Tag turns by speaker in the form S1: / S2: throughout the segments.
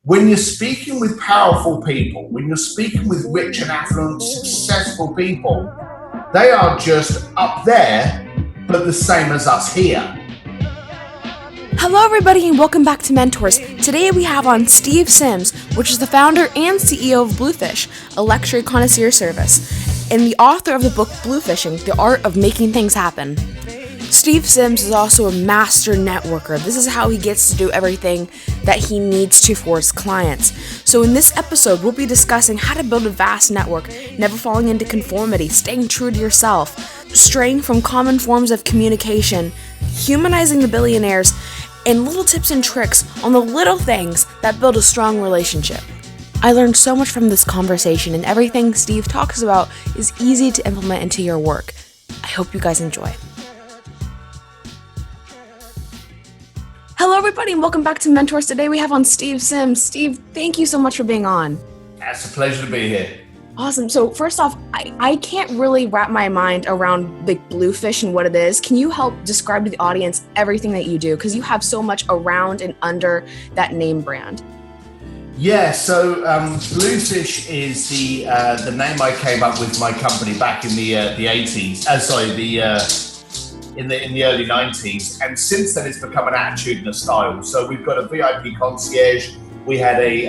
S1: when you're speaking with powerful people, when you're speaking with rich and affluent, successful people, they are just up there, but the same as us here.
S2: Hello everybody and welcome back to MentorZ. Today we have on Steve Sims, which is the founder and CEO of Bluefish, a luxury concierge service, and the author of the book Bluefishing, The Art of Making Things Happen. Steve Sims is also a master networker. This is how he gets to do everything that he needs to for his clients. So in this episode, we'll be discussing how to build a vast network, never falling into conformity, staying true to yourself, straying from common forms of communication, humanizing the billionaires, and little tips and tricks on the little things that build a strong relationship. I learned so much from this conversation, and everything Steve talks about is easy to implement into your work. I hope you guys enjoy. Hello everybody and welcome back to MentorZ. Today we have on Steve Sims. Steve, thank you so much for being on.
S1: It's a pleasure to be here.
S2: Awesome. So first off, I can't really wrap my mind around the Bluefish and what it is. Can you help describe to the audience everything that you do? Because you have so much around and under that name brand.
S1: Yeah, so Bluefish is the name I came up with my company back in the 80s. In the early 90s, and since then it's become an attitude and a style. So we've got a VIP concierge, we had a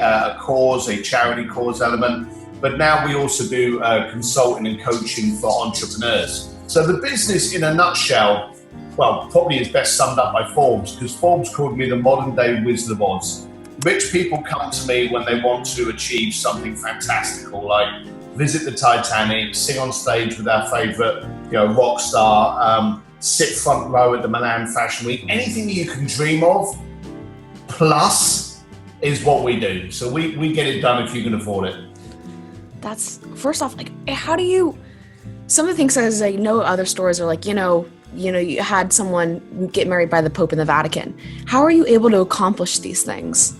S1: charity cause element, but now we also do consulting and coaching for entrepreneurs. So the business in a nutshell, well, probably is best summed up by Forbes, because Forbes called me the modern day Wizard of Oz. Rich people come to me when they want to achieve something fantastical, like visit the Titanic, sing on stage with our favorite, rock star, sit front row at the Milan Fashion Week. Anything you can dream of, plus, is what we do. So we get it done if you can afford it.
S2: That's, first off, how do you, some of the things I know other stories are you had someone get married by the Pope in the Vatican. How are you able to accomplish these things?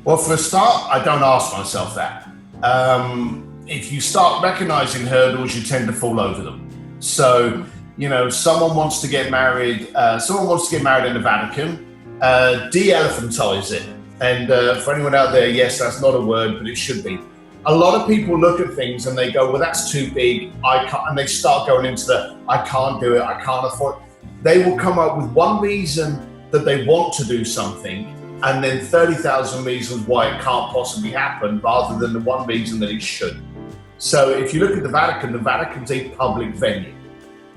S1: Well, for a start, I don't ask myself that. If you start recognizing hurdles, you tend to fall over them. So, someone wants to get married in the Vatican, de-elephantize it. And for anyone out there, yes, that's not a word, but it should be. A lot of people look at things and they go, well, that's too big, I can't, and they start going into I can't do it, I can't afford it. They will come up with one reason that they want to do something, and then 30,000 reasons why it can't possibly happen, rather than the one reason that it should. So if you look at the Vatican's a public venue.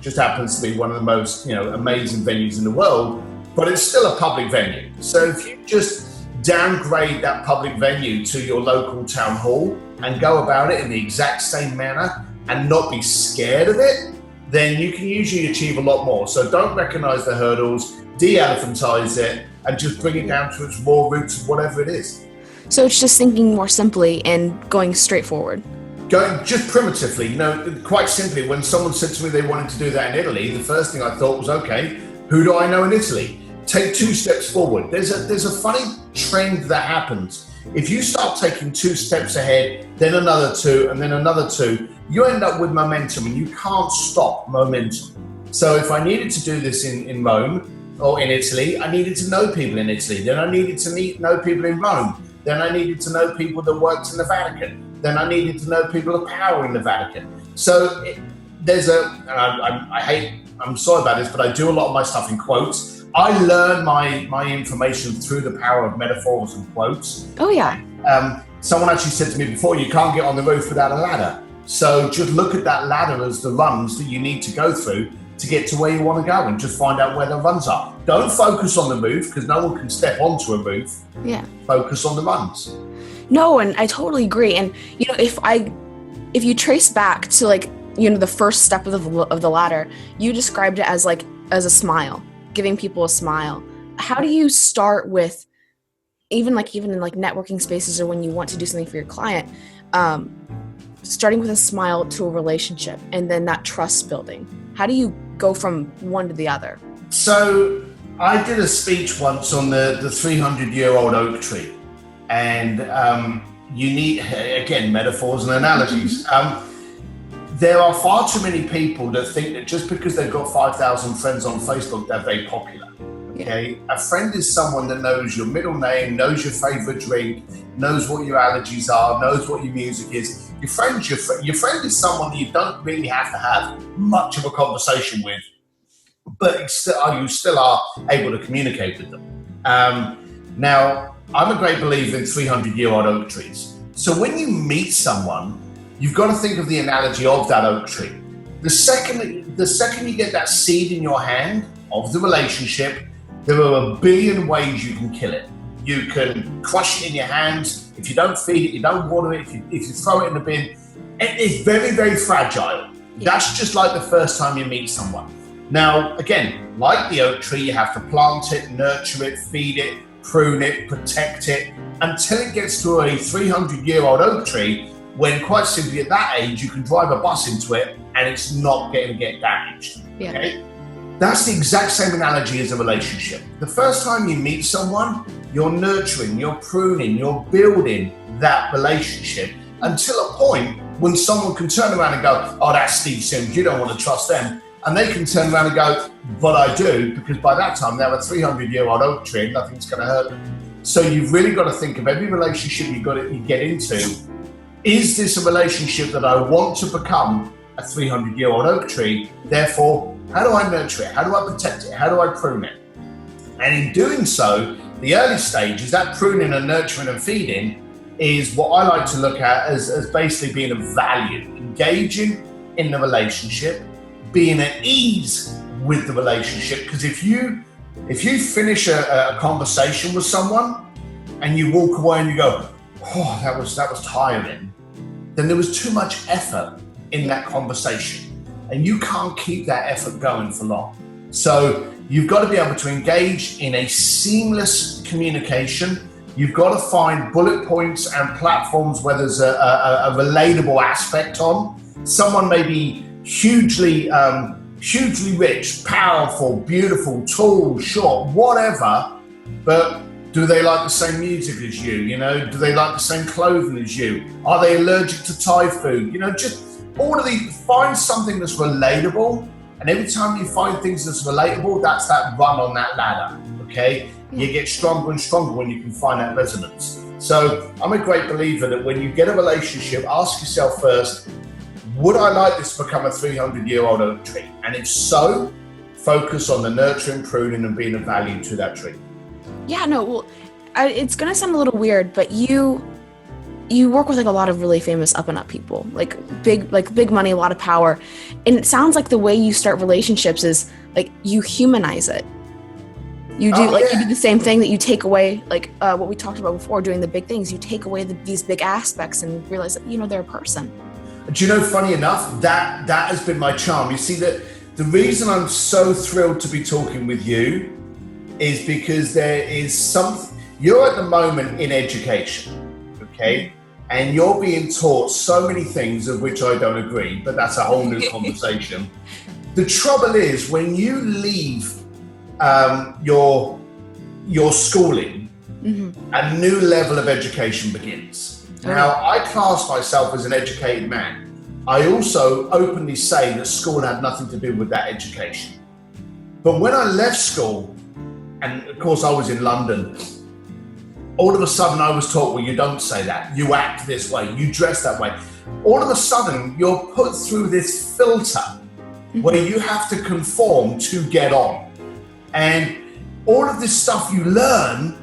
S1: Just happens to be one of the most, amazing venues in the world, but it's still a public venue. So if you just downgrade that public venue to your local town hall and go about it in the exact same manner and not be scared of it, then you can usually achieve a lot more. So don't recognize the hurdles, de-elephantize it, and just bring it down to its raw roots of whatever it is.
S2: So it's just thinking more simply and going straight forward.
S1: Going just primitively, quite simply, when someone said to me they wanted to do that in Italy, the first thing I thought was, okay, who do I know in Italy? Take 2 steps forward. There's a funny trend that happens. If you start taking 2 steps ahead, then another 2, and then another 2, you end up with momentum, and you can't stop momentum. So if I needed to do this in Rome or in Italy, I needed to know people in Italy. Then I needed to know people in Rome. Then I needed to know people that worked in the Vatican. Then I needed to know people of power in the Vatican. So I'm sorry about this, but I do a lot of my stuff in quotes. I learn my information through the power of metaphors and quotes.
S2: Oh yeah.
S1: Someone actually said to me before, you can't get on the roof without a ladder. So just look at that ladder as the rungs that you need to go through to get to where you want to go, and just find out where the rungs are. Don't focus on the roof, because no one can step onto a roof.
S2: Yeah.
S1: Focus on the rungs.
S2: No, and I totally agree. And if you trace back to the first step of the ladder, you described it as a smile, giving people a smile. How do you start with even in networking spaces, or when you want to do something for your client, starting with a smile to a relationship, and then that trust building? How do you go from one to the other? So
S1: I did a speech once on the 300-year-old oak tree. And you need, again, metaphors and analogies. There are far too many people that think that just because they've got 5,000 friends on Facebook, they're very popular. Okay, a friend is someone that knows your middle name, knows your favorite drink, knows what your allergies are, knows what your music is. Your friend is someone that you don't really have to have much of a conversation with, but you still are able to communicate with them. Now, I'm a great believer in 300-year-old oak trees. So when you meet someone, you've got to think of the analogy of that oak tree. The second you get that seed in your hand of the relationship, there are a billion ways you can kill it. You can crush it in your hands. If you don't feed it, you don't water it, if you throw it in the bin, it's very, very fragile. That's just like the first time you meet someone. Now, again, like the oak tree, you have to plant it, nurture it, feed it, prune it, protect it, until it gets to a 300-year-old oak tree, when quite simply at that age, you can drive a bus into it and it's not going to get damaged.
S2: Yeah.
S1: Okay? That's the exact same analogy as a relationship. The first time you meet someone, you're nurturing, you're pruning, you're building that relationship until a point when someone can turn around and go, oh, that's Steve Sims, you don't want to trust them. And they can turn around and go, but I do, because by that time they're a 300-year-old oak tree and nothing's going to hurt them. So you've really got to think of every relationship you get into. Is this a relationship that I want to become a 300-year-old oak tree? Therefore, how do I nurture it? How do I protect it? How do I prune it? And in doing so, the early stages, that pruning and nurturing and feeding, is what I like to look at as basically being of value, engaging in the relationship, being at ease with the relationship. Because if you finish a conversation with someone and you walk away and you go, oh, that was tiring, then there was too much effort in that conversation, and you can't keep that effort going for long. So you've got to be able to engage in a seamless communication. You've got to find bullet points and platforms where there's a relatable aspect on. Someone may be hugely rich, powerful, beautiful, tall, short, whatever, but do they like the same music as you? You know, do they like the same clothing as you? Are they allergic to Thai food? You know, just all of these, find something that's relatable. And every time you find things that's relatable, that's that run on that ladder, okay? You get stronger and stronger when you can find that resonance. So I'm a great believer that when you get a relationship, ask yourself first, would I like this to become a 300-year-old oak tree? And if so, focus on the nurturing, pruning, and being of value to that tree.
S2: Yeah, no, well, it's going to sound a little weird, but you work with like a lot of really famous up and up people, like big money, a lot of power. And it sounds like the way you start relationships is like you humanize it. You do you do the same thing that you take away, like what we talked about before, doing the big things. You take away these big aspects and realize that, you know, they're a person.
S1: Do you know, funny enough, that has been my charm. You see, that the reason I'm so thrilled to be talking with you is because there is something, you're at the moment in education, okay? And you're being taught so many things of which I don't agree, but that's a whole new conversation. The trouble is, when you leave your schooling, a new level of education begins. Now, I class myself as an educated man. I also openly say that school had nothing to do with that education. But when I left school, and of course I was in London, all of a sudden I was taught, well, you don't say that. You act this way, you dress that way. All of a sudden, you're put through this filter where you have to conform to get on. And all of this stuff you learn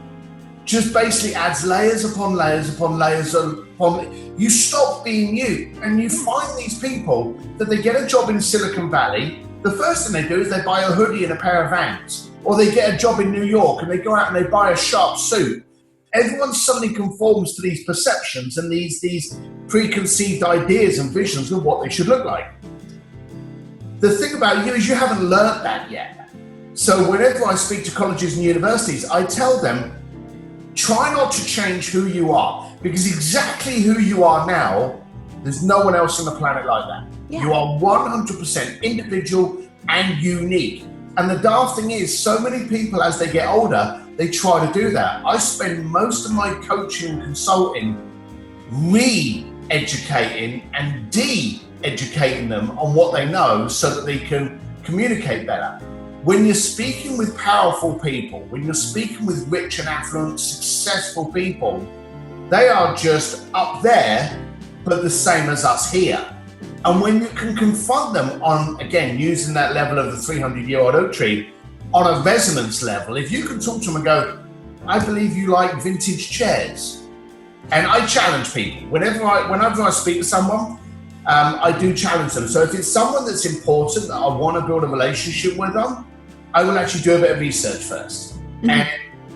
S1: just basically adds layers upon layers upon layers upon. You stop being you, and you find these people that they get a job in Silicon Valley. The first thing they do is they buy a hoodie and a pair of Vans, or they get a job in New York and they go out and they buy a sharp suit. Everyone suddenly conforms to these perceptions and these preconceived ideas and visions of what they should look like. The thing about you is you haven't learned that yet. So whenever I speak to colleges and universities, I tell them, try not to change who you are, because exactly who you are now, there's no one else on the planet like that. Yeah. You are 100% individual and unique. And the daft thing is, so many people as they get older, they try to do that. I spend most of my coaching and consulting re-educating and de-educating them on what they know so that they can communicate better. When you're speaking with powerful people, when you're speaking with rich and affluent, successful people, They are just up there, but the same as us here. And when you can confront them on, again, using that level of the 300-year-old oak tree, on a resonance level, if you can talk to them and go, I believe you like vintage chairs. And I challenge people. Whenever I speak to someone, I do challenge them. So if it's someone that's important, that I want to build a relationship with them, I will actually do a bit of research first. Mm-hmm. And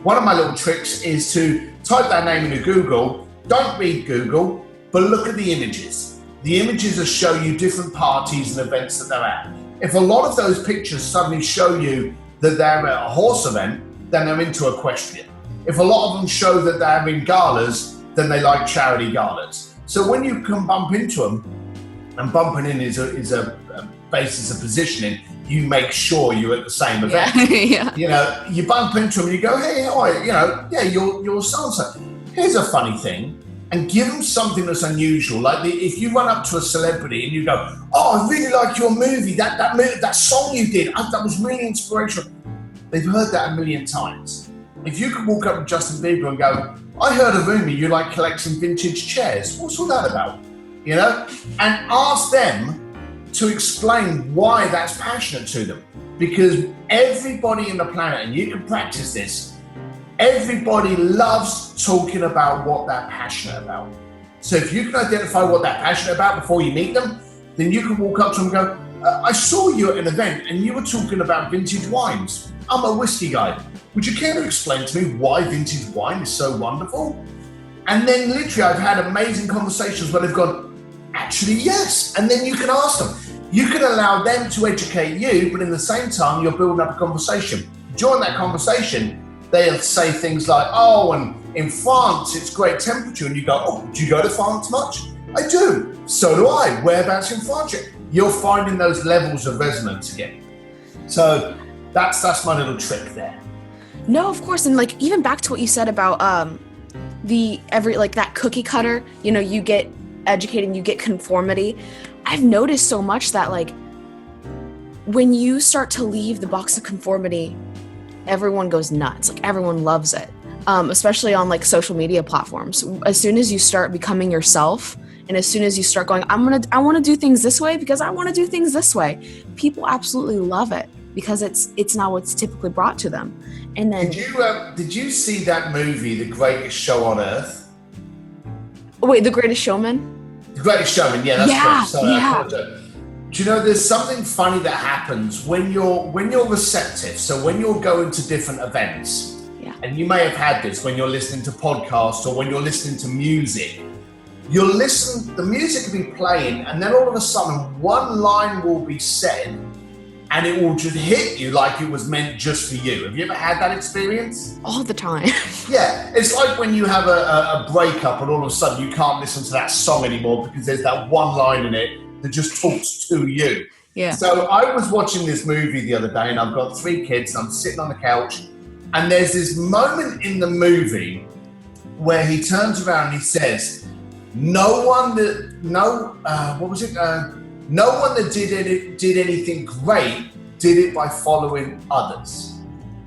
S1: one of my little tricks is to type that name into Google. Don't read Google, but look at the images. The images will show you different parties and events that they're at. If a lot of those pictures suddenly show you that they're at a horse event, then they're into equestrian. If a lot of them show that they're in galas, then they like charity galas. So when you can bump into them, and bumping in is a basis of positioning, you make sure you're at the same event.
S2: Yeah.
S1: You know, you bump into them and you go, hey, you're so-and-so. Here's a funny thing, and give them something that's unusual. Like if you run up to a celebrity and you go, oh, I really like your movie, that song you did, that was really inspirational. They've heard that a million times. If you could walk up to Justin Bieber and go, I heard a rumor you like collecting vintage chairs. What's all that about? You know, and ask them to explain why that's passionate to them. Because everybody in the planet, and you can practice this, everybody loves talking about what they're passionate about. So if you can identify what they're passionate about before you meet them, then you can walk up to them and go, I saw you at an event and you were talking about vintage wines. I'm a whiskey guy. Would you care to explain to me why vintage wine is so wonderful? And then literally I've had amazing conversations where they've gone, actually, yes. And then you can ask them. You can allow them to educate you, but in the same time, you're building up a conversation. During that conversation, they'll say things like, oh, and in France, it's great temperature. And you go, oh, do you go to France much? I do. So do I. Whereabouts in France? You're finding those levels of resonance again. So that's my little trick there.
S2: No, of course. And like, even back to what you said about that cookie cutter, you know, you get educated and you get conformity. I've noticed so much that like when you start to leave the box of conformity, everyone goes nuts. Like everyone loves it, especially on like social media platforms. As soon as you start becoming yourself, and as soon as you start going, I want to do things this way because I want to do things this way, people absolutely love it because it's not what's typically brought to them. And then
S1: did you see that movie, The Greatest Show on Earth?
S2: Wait, The Greatest Showman?
S1: The Greatest Showman, yeah, that's correct. Sorry,
S2: yeah.
S1: Do you know there's something funny that happens when you're receptive? So when you're going to different events, and you may have had this when you're listening to podcasts or when you're listening to music, the music will be playing, and then all of a sudden one line will be said, and it will just hit you like it was meant just for you. Have you ever had that experience?
S2: All the time.
S1: Yeah, it's like when you have a breakup and all of a sudden you can't listen to that song anymore because there's that one line in it that just talks to you.
S2: Yeah.
S1: So I was watching this movie the other day and I've got 3 kids and I'm sitting on the couch and there's this moment in the movie where he turns around and he says, no one that did anything great did it by following others.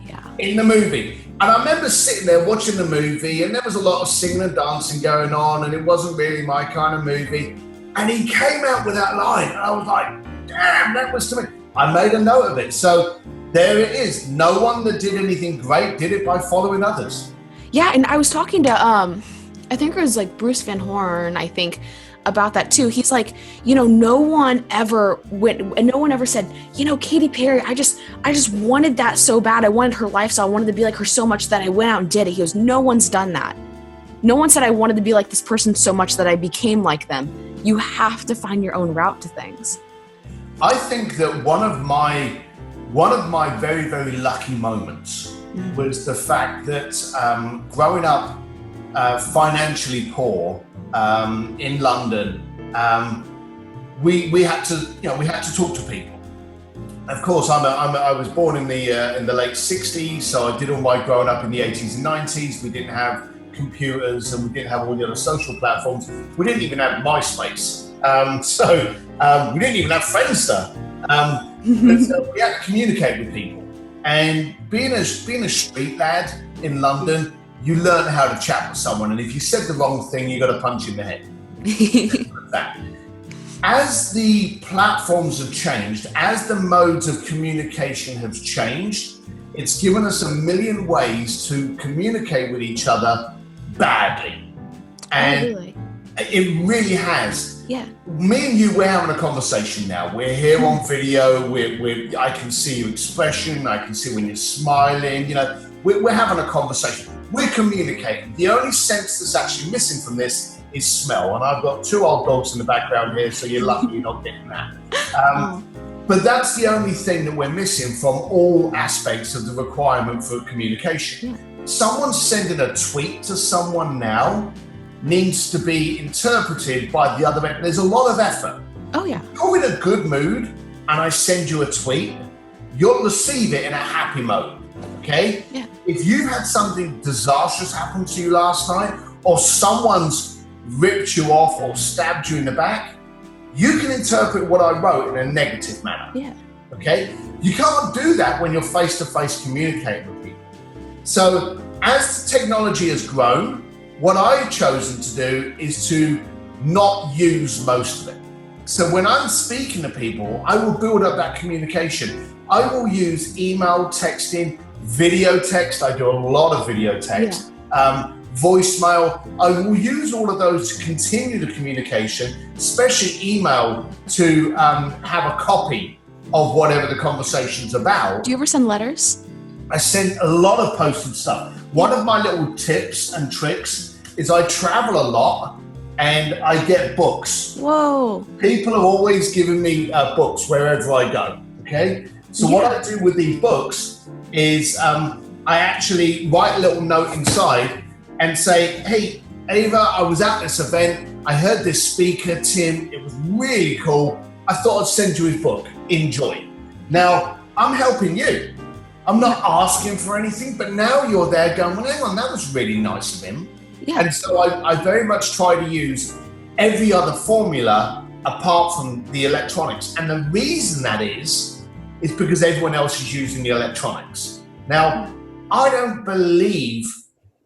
S2: Yeah.
S1: In the movie. And I remember sitting there watching the movie and there was a lot of singing and dancing going on and it wasn't really my kind of movie. And he came out with that line and I was like, damn, that was to me. I made a note of it. So there it is. No one that did anything great did it by following others.
S2: Yeah, and I was talking to, I think it was like Bruce Van Horn, I think, about that too. He's like, you know, no one ever said, you know, Katy Perry, I just wanted that so bad. I wanted her lifestyle. I wanted to be like her so much that I went out and did it. He goes, no one's done that. No one said I wanted to be like this person so much that I became like them. You have to find your own route to things.
S1: I think that one of my very, very lucky moments was the fact that growing up financially poor in London, we had to talk to people. Of course, I was born in the late 60s, so I did all my growing up in the 80s and 90s. We didn't have computers and we didn't have all the other social platforms. We didn't even have MySpace. So we didn't even have Friendster. So we had to communicate with people. And being a street lad in London, you learn how to chat with someone. And if you said the wrong thing, you got to punch in the head. As the platforms have changed, as the modes of communication have changed, it's given us a million ways to communicate with each other badly. And it really has.
S2: Yeah.
S1: Me and you, we're having a conversation now. We're here on video. I can see your expression. I can see when you're smiling. You know, we're having a conversation. We're communicating. The only sense that's actually missing from this is smell. And I've got 2 old dogs in the background here, so you're lucky you're not getting that. But that's the only thing that we're missing from all aspects of the requirement for communication.
S2: Yeah.
S1: Someone sending a tweet to someone now needs to be interpreted by the other end. There's a lot of effort.
S2: Oh, yeah.
S1: If you're in a good mood and I send you a tweet, you'll receive it in a happy mode, okay?
S2: Yeah.
S1: If you've had something disastrous happen to you last night, or someone's ripped you off or stabbed you in the back, you can interpret what I wrote in a negative manner.
S2: Yeah.
S1: Okay? You can't do that when you're face-to-face communicating with people. So as the technology has grown, what I've chosen to do is to not use most of it. So when I'm speaking to people, I will build up that communication. I will use email, texting, video text. I do a lot of video text. Voicemail. I will use all of those to continue the communication, especially email, to have a copy of whatever the conversation's about.
S2: Do you ever send letters?
S1: I send a lot of posted stuff. One of my little tips and tricks is I travel a lot and I get books.
S2: Whoa.
S1: People have always given me books wherever I go, okay? So what I do with these books is I actually write a little note inside and say, hey, Ava, I was at this event. I heard this speaker, Tim. It was really cool. I thought I'd send you his book. Enjoy. Now, I'm helping you. I'm not asking for anything, but now you're there going, well, hang on, that was really nice of him.
S2: Yeah.
S1: And so I very much try to use every other formula apart from the electronics. And the reason that is because everyone else is using the electronics. Now, I don't believe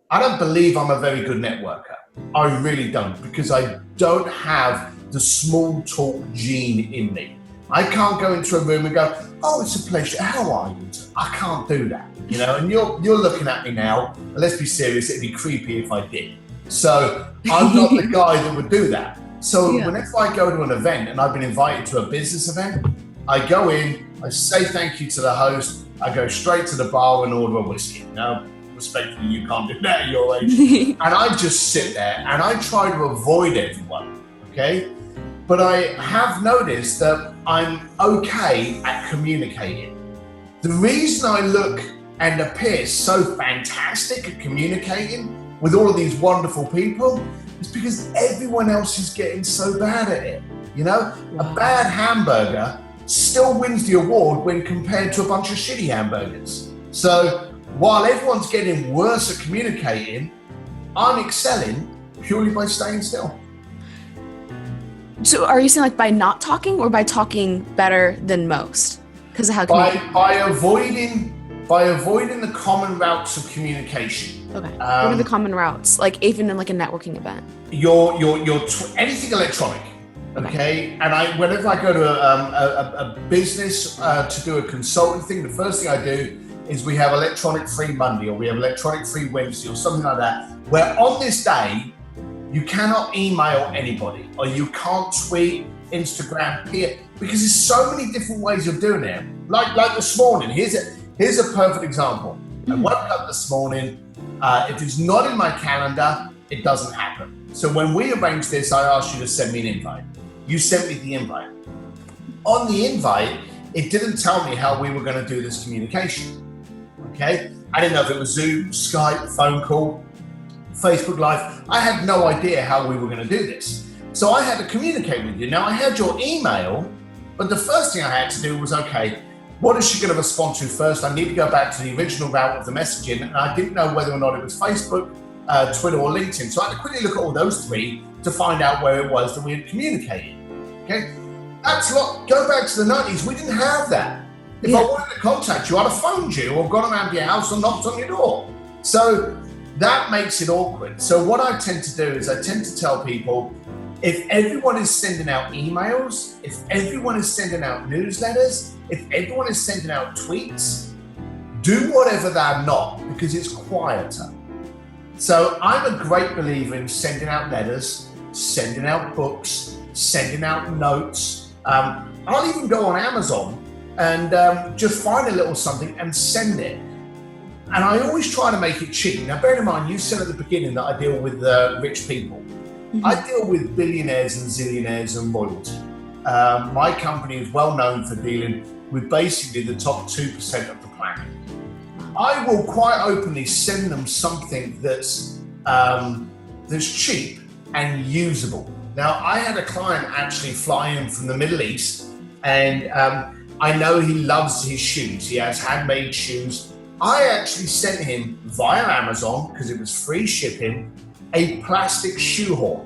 S1: I'm a very good networker. I really don't, because I don't have the small talk gene in me. I can't go into a room and go, oh, it's a pleasure. How are you? I can't do that, you know. And you're looking at me now. And let's be serious. It'd be creepy if I did. So I'm not the guy that would do that. So whenever I go to an event and I've been invited to a business event, I go in, I say thank you to the host, I go straight to the bar and order a whiskey. Now, respectfully, you can't do that at your age. And I just sit there and I try to avoid everyone, okay? But I have noticed that I'm okay at communicating. The reason I look and appear so fantastic at communicating with all of these wonderful people is because everyone else is getting so bad at it. You know, a bad hamburger still wins the award when compared to a bunch of shitty hamburgers. So while everyone's getting worse at communicating, I'm excelling purely by staying still.
S2: So are you saying like by not talking or by talking better than most? Because of how
S1: by avoiding the common routes of communication.
S2: Okay. What are the common routes? Like even in like a networking event?
S1: Your anything electronic. Okay. And whenever I go to a business to do a consulting thing, the first thing I do is we have electronic free Monday, or we have electronic free Wednesday, or something like that, where on this day you cannot email anybody, or you can't tweet, Instagram, peer, because there's so many different ways of doing it. Like this morning, here's a perfect example. I woke up this morning. If it's not in my calendar, it doesn't happen. So when we arranged this, I asked you to send me an invite. You sent me the invite. On the invite, it didn't tell me how we were going to do this communication. Okay? I didn't know if it was Zoom, Skype, phone call, Facebook Live. I had no idea how we were going to do this. So I had to communicate with you. Now, I had your email, but the first thing I had to do was, okay, what is she going to respond to first? I need to go back to the original route of the messaging, and I didn't know whether or not it was Facebook, Twitter, or LinkedIn. So I had to quickly look at all those three to find out where it was that we had communicated. Okay? Go back to the 90s. We didn't have that. If I wanted to contact you, I'd have phoned you or gone around your house and knocked on your door. So that makes it awkward. So what I tend to do is I tend to tell people, if everyone is sending out emails, if everyone is sending out newsletters, if everyone is sending out tweets, do whatever they're not, because it's quieter. So I'm a great believer in sending out letters, sending out books, sending out notes. I'll even go on Amazon and just find a little something and send it. And I always try to make it cheap. Now, bear in mind, you said at the beginning that I deal with rich people. Mm-hmm. I deal with billionaires and zillionaires and royalty. My company is well known for dealing with basically the top 2% of the planet. I will quite openly send them something that's cheap and usable. Now, I had a client actually fly in from the Middle East, and I know he loves his shoes. He has handmade shoes. I actually sent him via Amazon, because it was free shipping, a plastic shoehorn.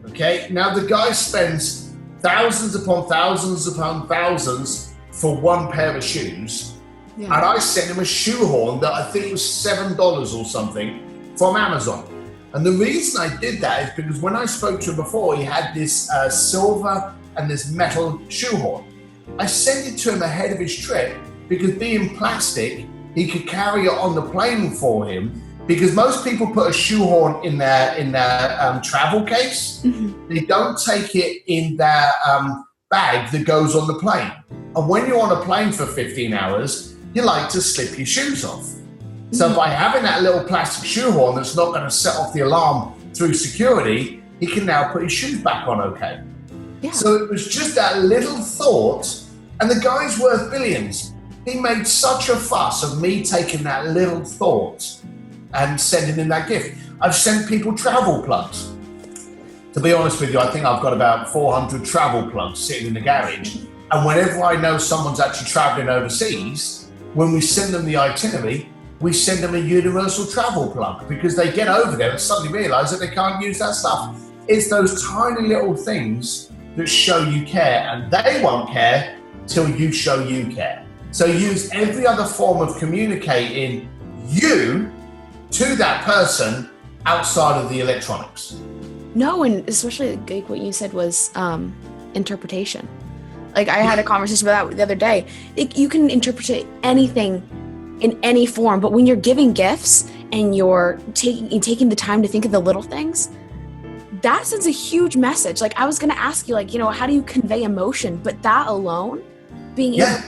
S1: Okay, now the guy spends thousands upon thousands upon thousands for one pair of shoes. Yeah. And I sent him a shoehorn that I think was $7 or something from Amazon. And the reason I did that is because when I spoke to him before, he had this silver and this metal shoehorn. I sent it to him ahead of his trip because, being plastic, he could carry it on the plane for him, because most people put a shoehorn in their travel case. Mm-hmm. They don't take it in their bag that goes on the plane. And when you're on a plane for 15 hours, you like to slip your shoes off. Mm-hmm. So by having that little plastic shoehorn that's not going to set off the alarm through security, he can now put his shoes back on okay. Yeah. So it was just that little thought, and the guy's worth billions. He made such a fuss of me taking that little thought and sending him that gift. I've sent people travel plugs. To be honest with you, I think I've got about 400 travel plugs sitting in the garage. And whenever I know someone's actually traveling overseas, when we send them the itinerary, we send them a universal travel plug, because they get over there and suddenly realize that they can't use that stuff. It's those tiny little things that show you care, and they won't care till you show you care. So use every other form of communicating you to that person outside of the electronics.
S2: No, and especially like what you said was interpretation. Like, I had a conversation about that the other day. You can interpret anything in any form, but when you're giving gifts and you're taking the time to think of the little things, that sends a huge message. Like, I was going to ask you, like, how do you convey emotion? But that alone, being able,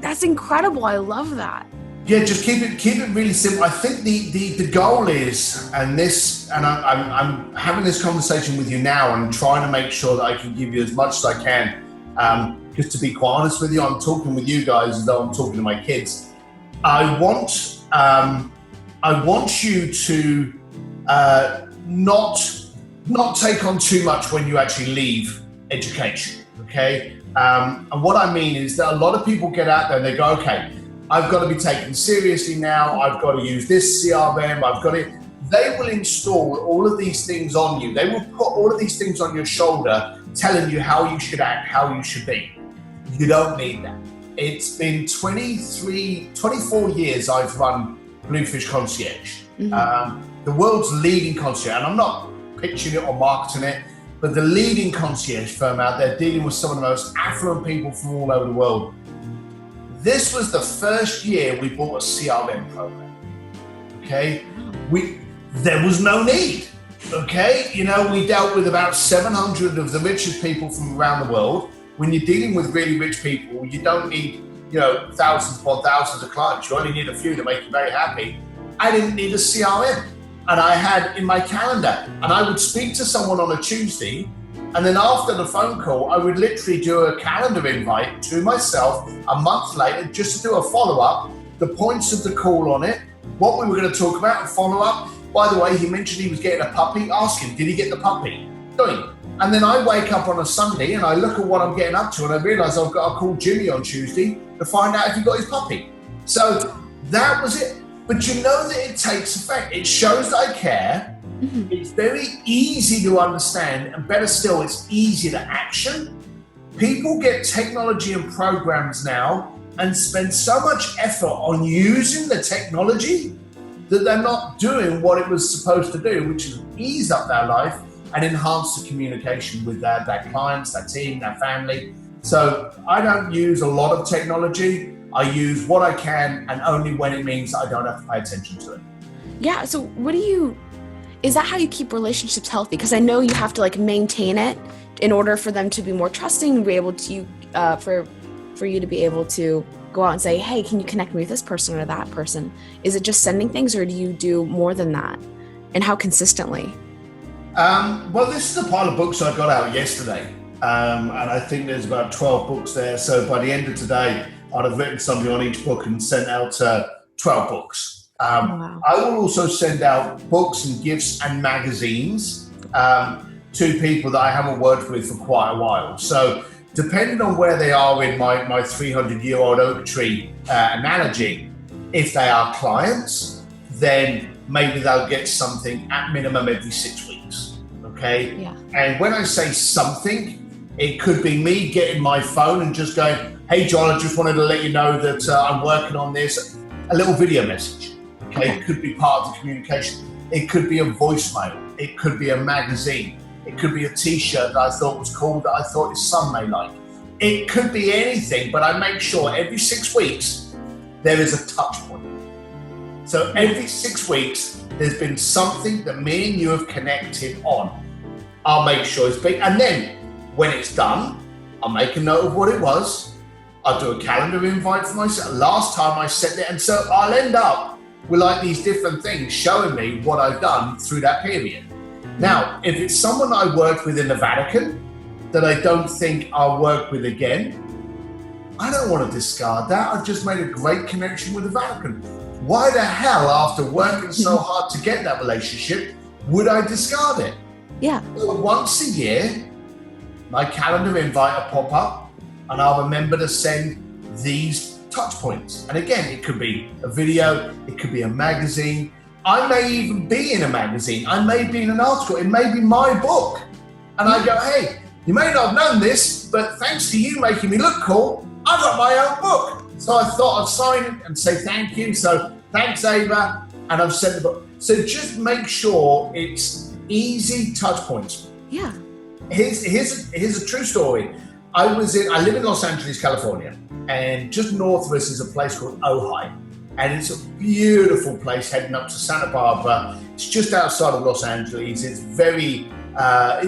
S2: that's incredible. I love that.
S1: Yeah, just keep it really simple. I think the goal is, and I'm having this conversation with you now and trying to make sure that I can give you as much as I can. Because to be quite honest with you, I'm talking with you guys as though I'm talking to my kids. I want you to not take on too much when you actually leave education. Okay. And what I mean is that a lot of people get out there and they go, okay, I've got to be taken seriously now. I've got to use this CRM. They will install all of these things on you. They will put all of these things on your shoulder, telling you how you should act, how you should be. You don't need that. It's been 24 years I've run Bluefish Concierge, the world's leading concierge. And I'm not pitching it or marketing it, but the leading concierge firm out there, dealing with some of the most affluent people from all over the world. This was the first year we bought a CRM program. Okay, there was no need. Okay, we dealt with about 700 of the richest people from around the world. When you're dealing with really rich people, you don't need thousands upon thousands of clients. You only need a few to make you very happy. I didn't need a CRM. And I had in my calendar, and I would speak to someone on a Tuesday, and then after the phone call, I would literally do a calendar invite to myself a month later just to do a follow-up, the points of the call on it, what we were going to talk about, and follow up. By the way, he mentioned he was getting a puppy. Ask him, did he get the puppy? And then I wake up on a Sunday and I look at what I'm getting up to, and I realize I've got to call Jimmy on Tuesday to find out if he got his puppy. So that was it. But you know that it takes effect. It shows that I care. Mm-hmm. It's very easy to understand, and better still, it's easy to action. People get technology and programs now and spend so much effort on using the technology that they're not doing what it was supposed to do, which is ease up their life and enhance the communication with their clients, their team, their family. So I don't use a lot of technology. I use what I can, and only when it means I don't have to pay attention to it.
S2: Yeah, so is that how you keep relationships healthy? Because I know you have to like maintain it in order for them to be more trusting and be able to, for you to be able to go out and say, hey, can you connect me with this person or that person? Is it just sending things, or do you do more than that? And how consistently?
S1: Well, this is a pile of books I got out yesterday. And I think there's about 12 books there. So by the end of today, I'd have written something on each book and sent out 12 books.
S2: Wow.
S1: I will also send out books and gifts and magazines to people that I haven't worked with for quite a while. So depending on where they are in my 300-year-old oak tree analogy, if they are clients, then maybe they'll get something at minimum every 6 weeks, okay?
S2: Yeah.
S1: And when I say something, it could be me getting my phone and just going, hey, John, I just wanted to let you know that I'm working on this. A little video message, okay? It could be part of the communication. It could be a voicemail. It could be a magazine. It could be a T-shirt that I thought was cool that I thought his son may like. It could be anything, but I make sure every 6 weeks there is a touch point. So every 6 weeks there's been something that me and you have connected on. I'll make sure it's big. And then when it's done, I'll make a note of what it was. I'll do a calendar invite for myself. Last time I set it, and so I'll end up with like these different things showing me what I've done through that period. Now, if it's someone I worked with in the Vatican that I don't think I'll work with again, I don't want to discard that. I've just made a great connection with the Vatican. Why the hell, after working so hard to get that relationship, would I discard it?
S2: Yeah.
S1: Well, once a year, my calendar invite will pop up and I'll remember to send these touch points. And again, it could be a video, it could be a magazine. I may even be in a magazine. I may be in an article. It may be my book. And I go, hey, you may not have known this, but thanks to you making me look cool, I got my own book. So I thought I'd sign it and say thank you. So thanks, Ava. And I've sent the book. So just make sure it's easy touch points.
S2: Yeah.
S1: Here's a true story. I live in Los Angeles, California, and just north of us is a place called Ojai. And it's a beautiful place heading up to Santa Barbara. It's just outside of Los Angeles. It's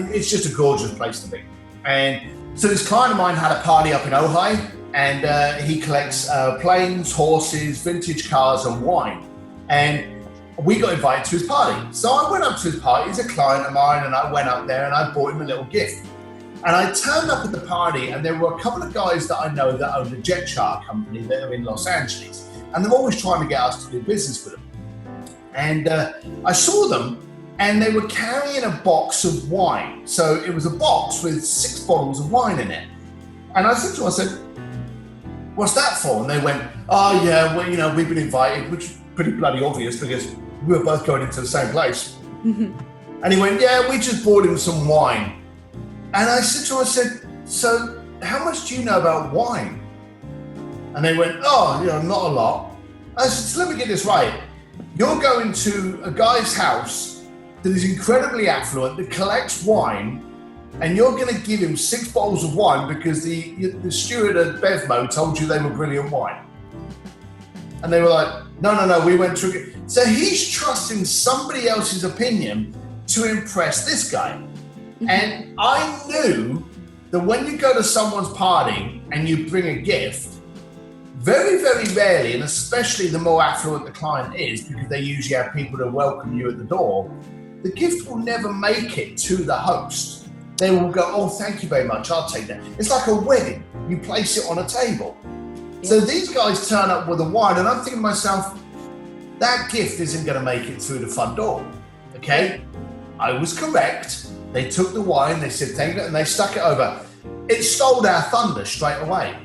S1: it's just a gorgeous place to be. And so this client of mine had a party up in Ojai, and he collects planes, horses, vintage cars, and wine. And we got invited to his party. So I went up to his party. He's a client of mine, and I went up there and I bought him a little gift. And I turned up at the party, and there were a couple of guys that I know that own a jet charter company that are in Los Angeles. And they're always trying to get us to do business with them. And I saw them, and they were carrying a box of wine. So it was a box with 6 bottles of wine in it. And I said to them, I said, what's that for? And they went, oh yeah, well, we've been invited, which is pretty bloody obvious because we were both going into the same place. And he went, yeah, we just bought him some wine. And I said to him, so how much do you know about wine? And they went, oh, not a lot. I said, so let me get this right. You're going to a guy's house that is incredibly affluent, that collects wine, and you're going to give him 6 bottles of wine because the steward at Bevmo told you they were brilliant wine. And they were like, no, we went through it. So he's trusting somebody else's opinion to impress this guy. And I knew that when you go to someone's party and you bring a gift, very, very rarely, and especially the more affluent the client is, because they usually have people to welcome you at the door, the gift will never make it to the host. They will go, oh, thank you very much, I'll take that. It's like a wedding. You place it on a table. Yeah. So these guys turn up with a wine, and I'm thinking to myself, that gift isn't going to make it through the front door, okay? I was correct. They took the wine, they said thank you, and they stuck it over. It stole our thunder straight away.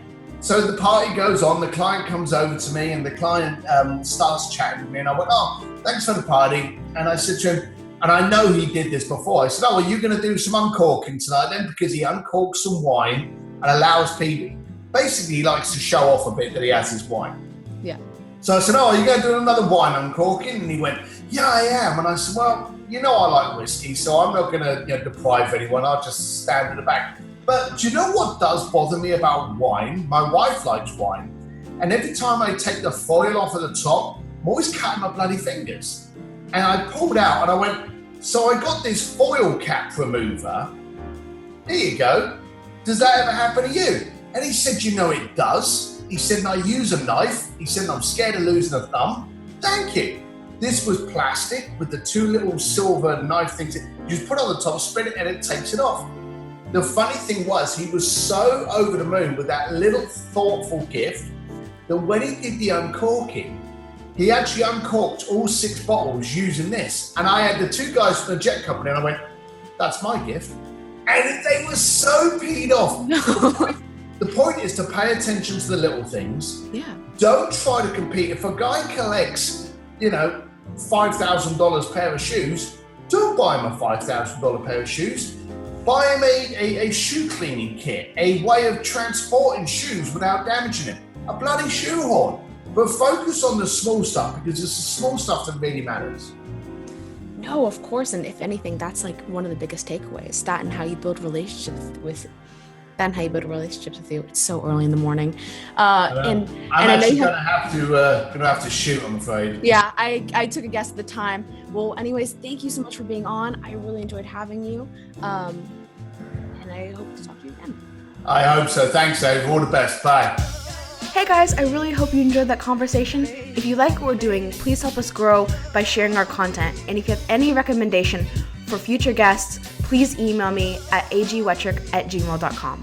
S1: So the party goes on, the client comes over to me, and the client starts chatting with me, and I went, oh, thanks for the party. And I said to him, and I know he did this before, I said, oh, are you going to do some uncorking tonight then? Because he uncorks some wine and allows people, basically he likes to show off a bit that he has his wine.
S2: Yeah.
S1: So I said, oh, are you going to do another wine uncorking? And he went, yeah, I am. And I said, well, you know I like whiskey, so I'm not going to deprive anyone. I'll just stand in the back. But do you know what does bother me about wine? My wife likes wine. And every time I take the foil off at the top, I'm always cutting my bloody fingers. And I pulled out and I went, so I got this foil cap remover. Here you go. Does that ever happen to you? And he said, you know it does. He said, and I use a knife. He said, I'm scared of losing a thumb. Thank you. This was plastic with the two little silver knife things. You just put it on the top, spread it, and it takes it off. The funny thing was, he was so over the moon with that little thoughtful gift that when he did the uncorking, he actually uncorked all 6 bottles using this. And I had the 2 guys from the jet company, and I went, that's my gift. And they were so peed off. The point is to pay attention to the little things.
S2: Yeah.
S1: Don't try to compete. If a guy collects, $5,000 pair of shoes, don't buy him a $5,000 pair of shoes. Buy him a shoe cleaning kit, a way of transporting shoes without damaging him. A bloody shoehorn. But focus on the small stuff, because it's the small stuff that really matters.
S2: No, of course, and if anything, that's like one of the biggest takeaways. That and how you build relationships with you. It's so early in the morning. I'm
S1: actually gonna have to shoot, I'm afraid.
S2: Yeah, I took a guess at the time. Well, anyways, thank you so much for being on. I really enjoyed having you, and I hope to talk to you again.
S1: I hope so. Thanks, Dave. All the best. Bye.
S2: Hey guys, I really hope you enjoyed that conversation. If you like what we're doing, please help us grow by sharing our content. And if you have any recommendation for future guests, please email me at agwetrick@gmail.com.